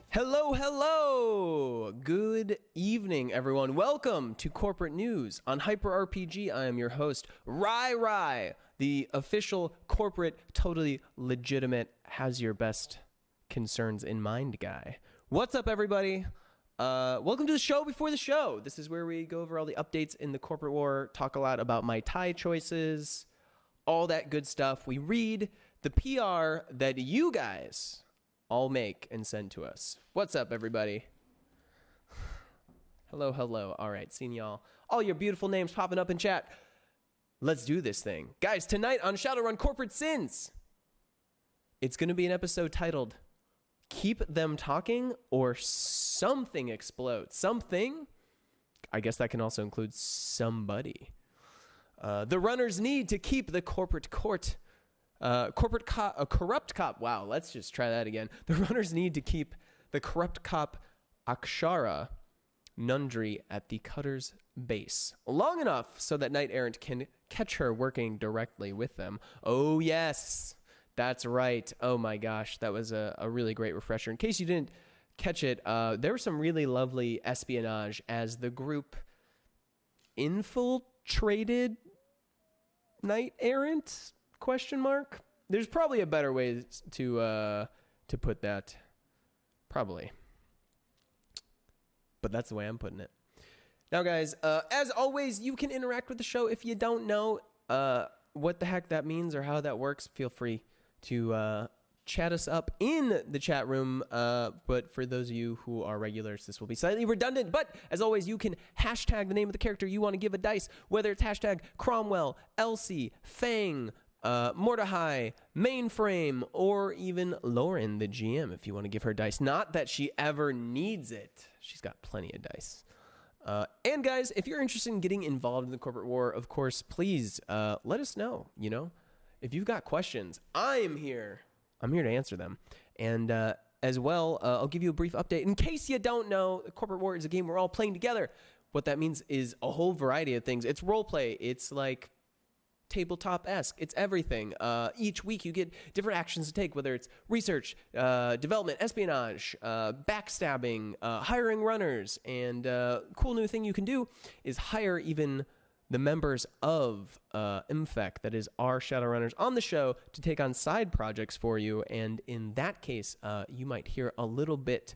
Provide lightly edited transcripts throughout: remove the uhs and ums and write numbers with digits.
Hello, hello! Good evening, everyone. Welcome to Corporate News on Hyper RPG. I am your host, Rai, the official corporate, totally legitimate, has your best concerns in mind guy. What's up, everybody? Welcome to the show before the show. This is where we go over all the updates in the corporate war, talk a lot about my tie choices, all that good stuff. We read the PR that you guys all make and send to us. What's up, everybody? Hello, hello. All right, seeing y'all. All your beautiful names popping up in chat. Let's do this thing. Guys, tonight on Shadowrun Corporate Sins, it's going to be an episode titled Keep Them Talking or Something Explodes. Something? I guess that can also include somebody. The runners need to keep the corporate court a corrupt cop. Wow, let's just try that again. The runners need to keep the corrupt cop Aksharra Nandri at the Cutter's base long enough so that Knight Errant can catch her working directly with them. Oh, yes, that's right. Oh, my gosh, that was a really great refresher. In case you didn't catch it, there was some really lovely espionage as the group infiltrated Knight Errant? ? There's probably a better way to put that. Probably. But that's the way I'm putting it. Now, guys, as always, you can interact with the show. If you don't know what the heck that means or how that works, feel free to chat us up in the chat room. But for those of you who are regulars, this will be slightly redundant. But as always, you can hashtag the name of the character you want to give a dice, whether it's hashtag Cromwell, Elsie, Fang, Mordecai, Mainframe, or even Lauren, the GM, if you want to give her dice. Not that she ever needs it. She's got plenty of dice. And guys, if you're interested in getting involved in the corporate war, of course, please let us know. You know, if you've got questions, I'm here to answer them. And as well, I'll give you a brief update. In case you don't know, the corporate war is a game we're all playing together. What that means is a whole variety of things. It's role play. It's like tabletop-esque. It's everything. Each week you get different actions to take, whether it's research, development, espionage, backstabbing, hiring runners, and cool new thing you can do is hire even the members of MFEC, that is our Shadowrunners on the show, to take on side projects for you, and in that case, you might hear a little bit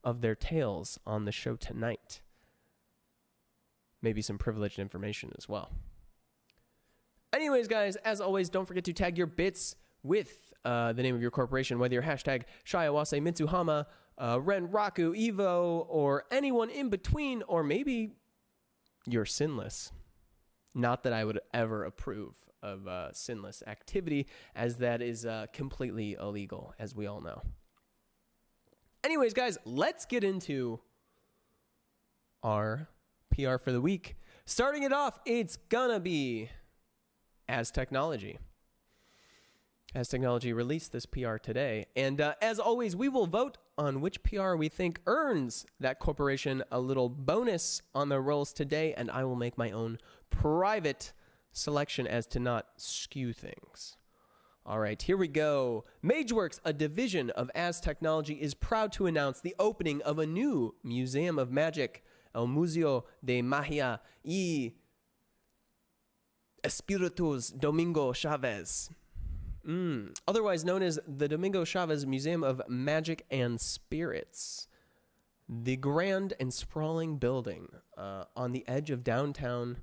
of their tales on the show tonight. Maybe some privileged information as well. Anyways, guys, as always, don't forget to tag your bits with the name of your corporation, whether you're hashtag Shiawase, Mitsuhama, Renraku, Evo, or anyone in between, or maybe you're sinless. Not that I would ever approve of sinless activity, as that is completely illegal, as we all know. Anyways, guys, let's get into our PR for the week. Starting it off, it's gonna be As Technology. As Technology released this PR today. And as always, we will vote on which PR we think earns that corporation a little bonus on the rolls today, and I will make my own private selection as to not skew things. All right, here we go. MageWorks, a division of As Technology, is proud to announce the opening of a new Museum of Magic, El Museo de Magia y Espíritus Domingo Chavez, otherwise known as the Domingo Chavez Museum of Magic and Spirits. The grand and sprawling building on the edge of downtown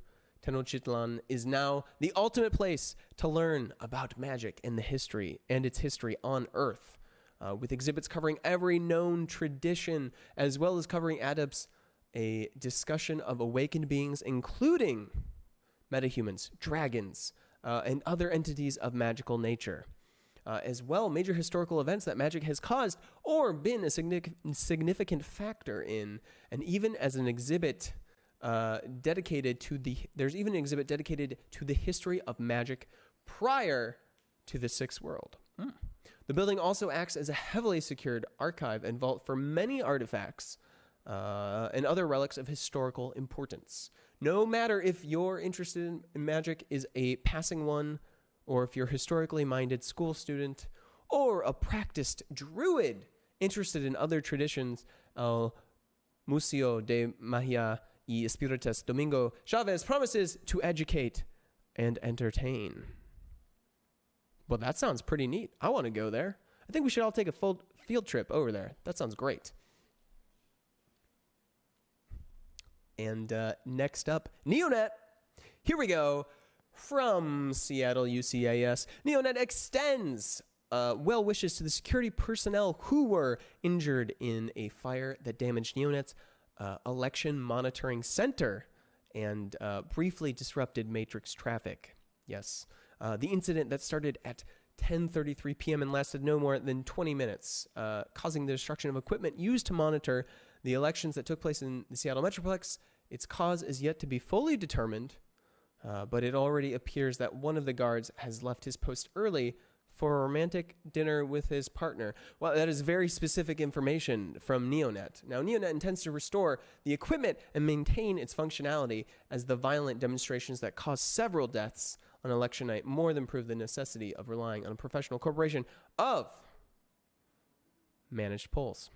Tenochtitlan is now the ultimate place to learn about magic and its history on Earth, with exhibits covering every known tradition, as well as covering adepts, a discussion of awakened beings, including metahumans, dragons, and other entities of magical nature. As well, major historical events that magic has caused or been a significant factor in, and even as an exhibit there's even an exhibit dedicated to the history of magic prior to the Sixth World. The building also acts as a heavily secured archive and vault for many artifacts and other relics of historical importance. No matter if you're interested in magic is a passing one, or if you're a historically minded school student, or a practiced druid interested in other traditions, El Museo de Magia y Espiritus Domingo Chavez promises to educate and entertain. Well, that sounds pretty neat. I want to go there. I think we should all take a full field trip over there. That sounds great. And next up, Neonet. Here we go. From Seattle, UCAS, Neonet extends well wishes to the security personnel who were injured in a fire that damaged Neonet's election monitoring center and briefly disrupted Matrix traffic. Yes, the incident that started at 10:33 p.m. and lasted no more than 20 minutes, causing the destruction of equipment used to monitor the elections that took place in the Seattle Metroplex. Its cause is yet to be fully determined, but it already appears that one of the guards has left his post early for a romantic dinner with his partner. Well, that is very specific information from Neonet. Now, Neonet intends to restore the equipment and maintain its functionality, as the violent demonstrations that caused several deaths on election night more than prove the necessity of relying on a professional corporation of managed polls.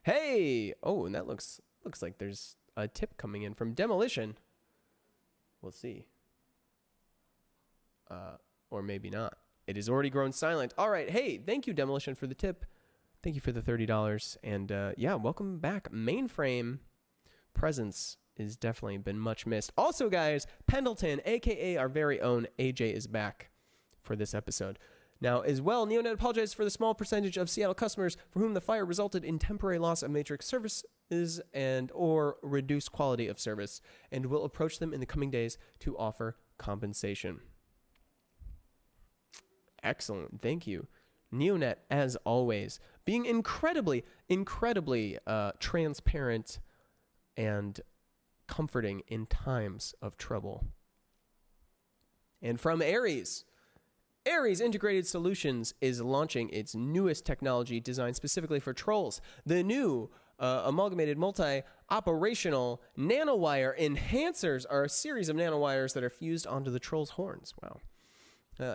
Hey! Oh, and that looks like there's a tip coming in from Demolition. We'll see. Or maybe not. It has already grown silent. All right. Hey, thank you, Demolition, for the tip. Thank you for the $30. And yeah, welcome back. Mainframe presence has definitely been much missed. Also, guys, Pendleton, a.k.a. our very own AJ, is back for this episode. Now, as well, Neonet apologizes for the small percentage of Seattle customers for whom the fire resulted in temporary loss of Matrix services and or reduced quality of service, and will approach them in the coming days to offer compensation. Excellent. Thank you. Neonet, as always, being incredibly transparent and comforting in times of trouble. And from Ares Integrated Solutions is launching its newest technology designed specifically for trolls. The new amalgamated multi-operational nanowire enhancers are a series of nanowires that are fused onto the troll's horns. Wow.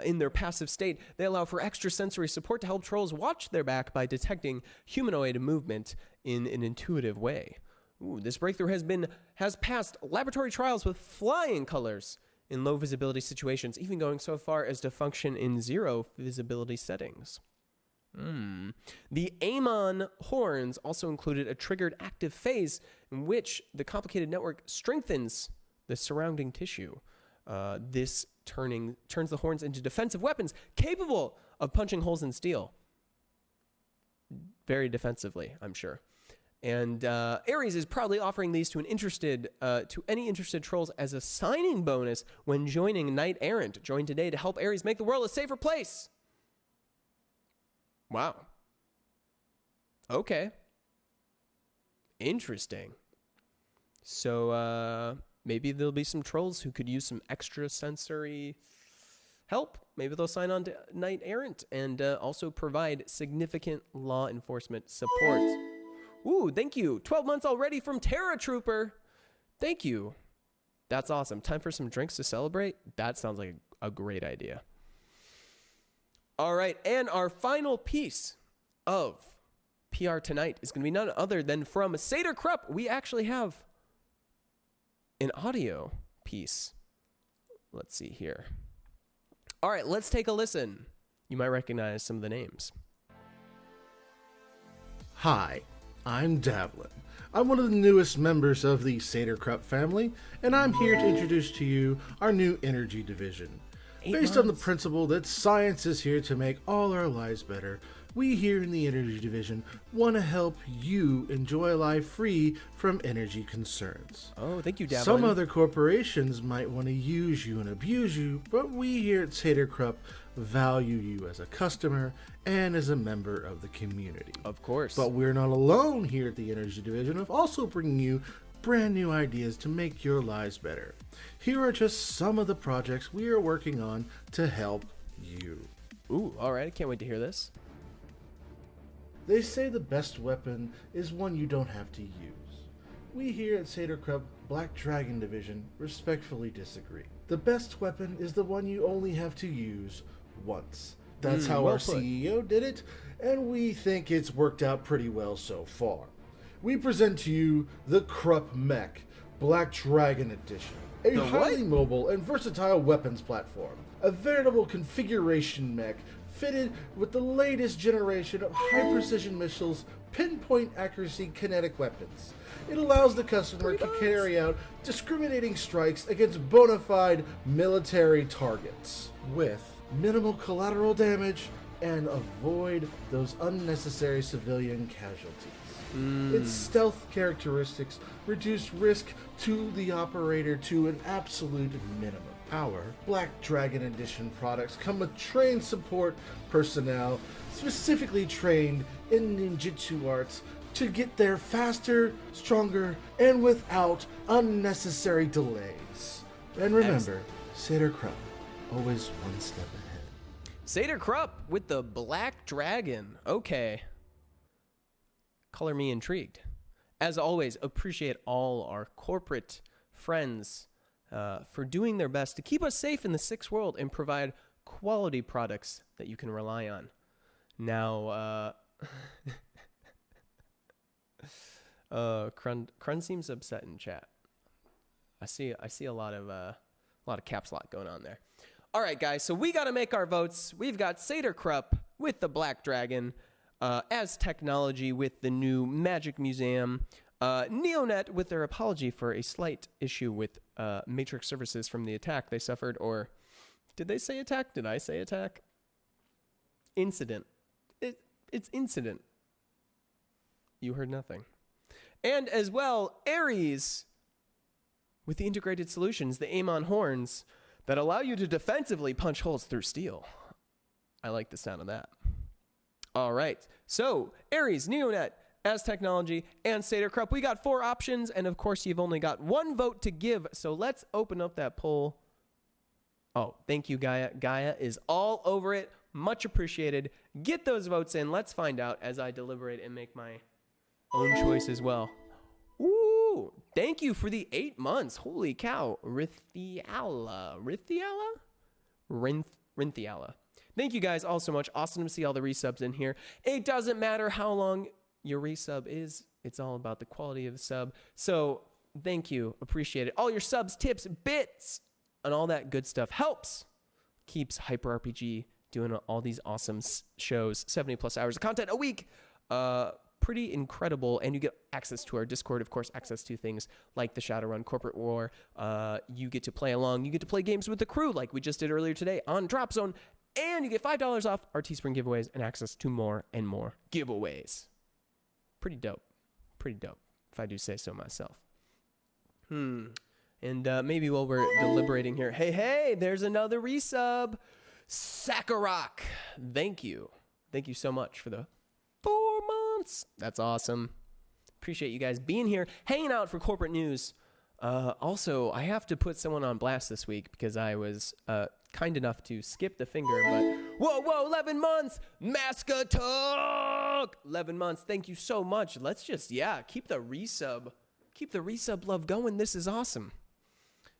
In their passive state, they allow for extrasensory support to help trolls watch their back by detecting humanoid movement in an intuitive way. Ooh, this breakthrough has passed laboratory trials with flying colors in low visibility situations, even going so far as to function in zero visibility settings. The Amon horns also included a triggered active phase in which the complicated network strengthens the surrounding tissue. This turns the horns into defensive weapons capable of punching holes in steel. Very defensively, I'm sure. And Ares is proudly offering these to any interested trolls as a signing bonus when joining Knight Errant. Join today to help Ares make the world a safer place. Wow. Okay. Interesting. So maybe there'll be some trolls who could use some extra sensory help. Maybe they'll sign on to Knight Errant and also provide significant law enforcement support. Ooh, thank you. 12 months already from Terra Trooper. Thank you. That's awesome. Time for some drinks to celebrate? That sounds like a great idea. All right, and our final piece of PR tonight is going to be none other than from Seder Krupp. We actually have an audio piece. Let's see here. All right, let's take a listen. You might recognize some of the names. Hi, I'm Davlin. I'm one of the newest members of the Seder Krupp family, and I'm here to introduce to you our new energy division. Based on the principle that science is here to make all our lives better, we here in the energy division want to help you enjoy a life free from energy concerns. Oh, thank you, Davlin. Some other corporations might want to use you and abuse you, but we here at Seder Krupp value you as a customer and as a member of the community. Of course. But we're not alone here at the energy division of also bringing you brand new ideas to make your lives better. Here are just some of the projects we are working on to help you. Ooh, all right. I can't wait to hear this. They say the best weapon is one you don't have to use. We here at Seder Krupp Black Dragon Division respectfully disagree. The best weapon is the one you only have to use once. That's how well our put. CEO did it, and we think it's worked out pretty well so far. We present to you the Krupp Mech Black Dragon Edition, a highly mobile and versatile weapons platform, a veritable configuration mech fitted with the latest generation of high-precision missiles, pinpoint accuracy kinetic weapons. It allows the customer to carry out discriminating strikes against bona fide military targets with minimal collateral damage and avoid those unnecessary civilian casualties. Its stealth characteristics reduce risk to the operator to an absolute minimum. Our Black Dragon Edition products come with trained support personnel specifically trained in ninjutsu arts to get there faster, stronger, and without unnecessary delays. And remember, Satyr Krupp, always one step ahead. Satyr Krupp with the Black Dragon. Okay. Color me intrigued. As always, appreciate all our corporate friends for doing their best to keep us safe in the sixth world and provide quality products that you can rely on. Now, Krun seems upset in chat. I see a lot of caps lock going on there. All right, guys. So we got to make our votes. We've got Satyr Krupp with the Black Dragon, as technology with the new Magic Museum, Neonet with their apology for a slight issue with Matrix services from the attack they suffered, or did they say attack? Did I say attack? Incident. It's incident. You heard nothing. And as well, Ares with the integrated solutions, the aim-on horns that allow you to defensively punch holes through steel. I like the sound of that. All right. So, Ares, Neonet, as technology, and Satyr Krupp. We got 4 options, and of course, you've only got 1 vote to give. So let's open up that poll. Oh, thank you, Gaia. Gaia is all over it. Much appreciated. Get those votes in. Let's find out as I deliberate and make my own choice as well. Ooh, thank you for the 8 months. Holy cow. Rithiala. Thank you guys all so much. Awesome to see all the resubs in here. It doesn't matter how long your resub is. It's all about the quality of the sub. So thank you. Appreciate it. All your subs, tips, bits, and all that good stuff helps. Keeps Hyper RPG doing all these awesome shows. 70 plus hours of content a week. Pretty incredible. And you get access to our Discord, of course, access to things like the Shadowrun Corporate War. You get to play along. You get to play games with the crew like we just did earlier today on Drop Zone. And you get $5 off our Teespring giveaways and access to more and more giveaways. Pretty dope. Pretty dope, if I do say so myself. And maybe while we're deliberating here, hey, there's another resub. Sakarok. Thank you. Thank you so much for the 4 months. That's awesome. Appreciate you guys being here, hanging out for corporate news. Also, I have to put someone on blast this week because I was kind enough to skip the finger, but whoa, 11 months, Maska Talk, 11 months. Thank you so much. Let's just, keep the resub love going. This is awesome.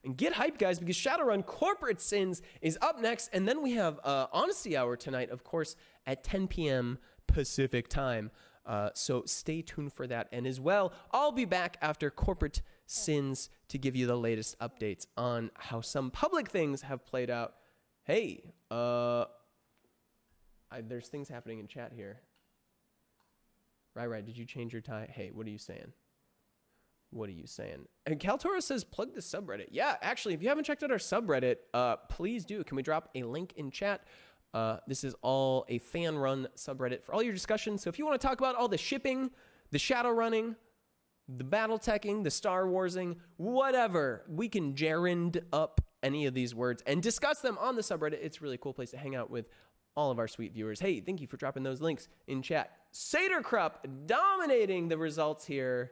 And get hyped, guys, because Shadowrun Corporate Sins is up next, and then we have Honesty Hour tonight, of course, at 10 p.m. Pacific time. So stay tuned for that. And as well, I'll be back after Corporate Sins to give you the latest updates on how some public things have played out. Hey, there's things happening in chat here. Right. Did you change your tie? Hey, what are you saying? And Kaltora says, plug the subreddit. Yeah, actually, if you haven't checked out our subreddit, please do. Can we drop a link in chat? This is all a fan-run subreddit for all your discussions. So if you want to talk about all the shipping, the shadow running, the battle teching, the Star Warsing, whatever, we can gerund up any of these words and discuss them on the subreddit. It's a really cool place to hang out with all of our sweet viewers. Hey, thank you for dropping those links in chat. Satyr Krupp dominating the results here.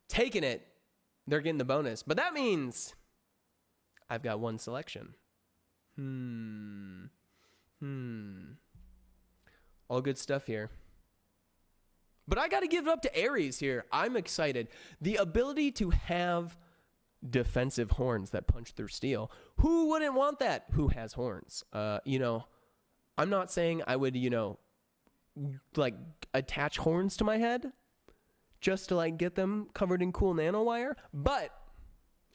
Taking it. They're getting the bonus. But that means I've got one selection. All good stuff here. But I got to give it up to Ares here. I'm excited. The ability to have defensive horns that punch through steel. Who wouldn't want that? Who has horns? I'm not saying I would, like attach horns to my head just to like get them covered in cool nanowire. But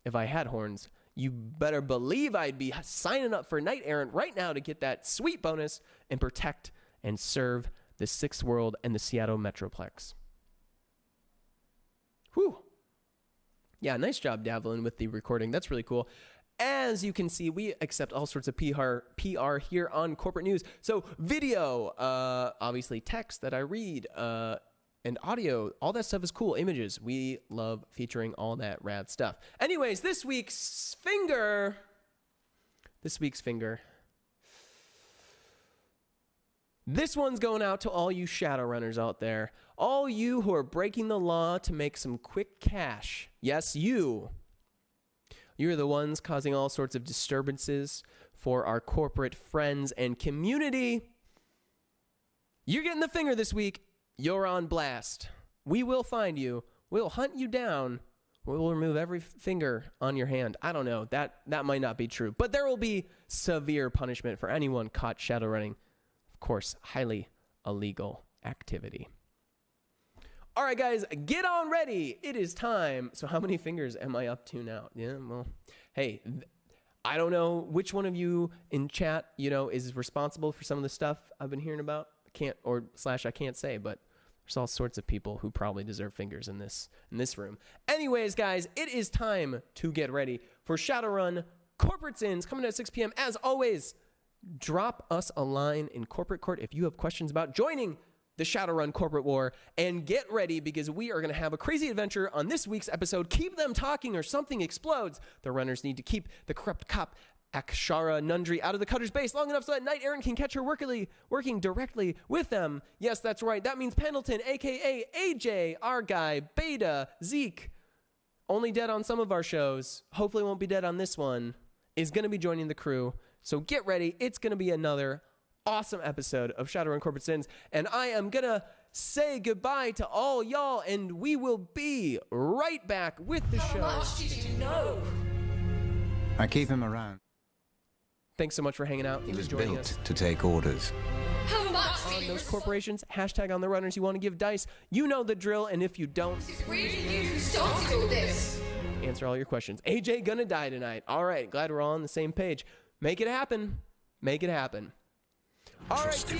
if I had horns, you better believe I'd be signing up for Knight Errant right now to get that sweet bonus and protect and serve the 6th World and the Seattle Metroplex. Whew. Yeah, nice job, Davlin, with the recording. That's really cool. As you can see, we accept all sorts of PR here on Corporate News. So video, obviously text that I read, and audio, all that stuff is cool. Images, we love featuring all that rad stuff. Anyways, this week's finger. This one's going out to all you Shadowrunners out there. All you who are breaking the law to make some quick cash. Yes, you. You're the ones causing all sorts of disturbances for our corporate friends and community. You're getting the finger this week. You're on blast. We will find you. We'll hunt you down. We'll remove every finger on your hand. I don't know. That might not be true. But there will be severe punishment for anyone caught shadowrunning. Of course, highly illegal activity. All right, guys, get on ready. It is time. So how many fingers am I up to now? Yeah, well, hey, I don't know which one of you in chat, is responsible for some of the stuff I've been hearing about. I can't say, but there's all sorts of people who probably deserve fingers in this room. Anyways, guys, it is time to get ready for Shadowrun Corporate Sins coming at 6 p.m. As always, drop us a line in Corporate Court if you have questions about joining the Shadowrun Corporate War, and get ready because we are going to have a crazy adventure on this week's episode. Keep them talking or something explodes. The runners need to keep the corrupt cop Aksharra Nandri out of the Cutter's base long enough so that Knight Errant can catch her working directly with them. Yes, that's right. That means Pendleton, a.k.a. AJ, our guy, Beta, Zeke, only dead on some of our shows, hopefully won't be dead on this one, is going to be joining the crew. So get ready. It's going to be another awesome episode of Shadowrun Corporate Sins, and I am going to say goodbye to all y'all, and we will be right back with the show. How much did you know? I keep him around. Thanks so much for hanging out. He was joining built us to take orders. How much on those corporations, hashtag on the runners. You want to give dice, you know the drill, and if you don't, It's really you who started all this. answer all your questions. AJ gonna die tonight. All right, glad we're all on the same page. Make it happen. Make it happen. All right.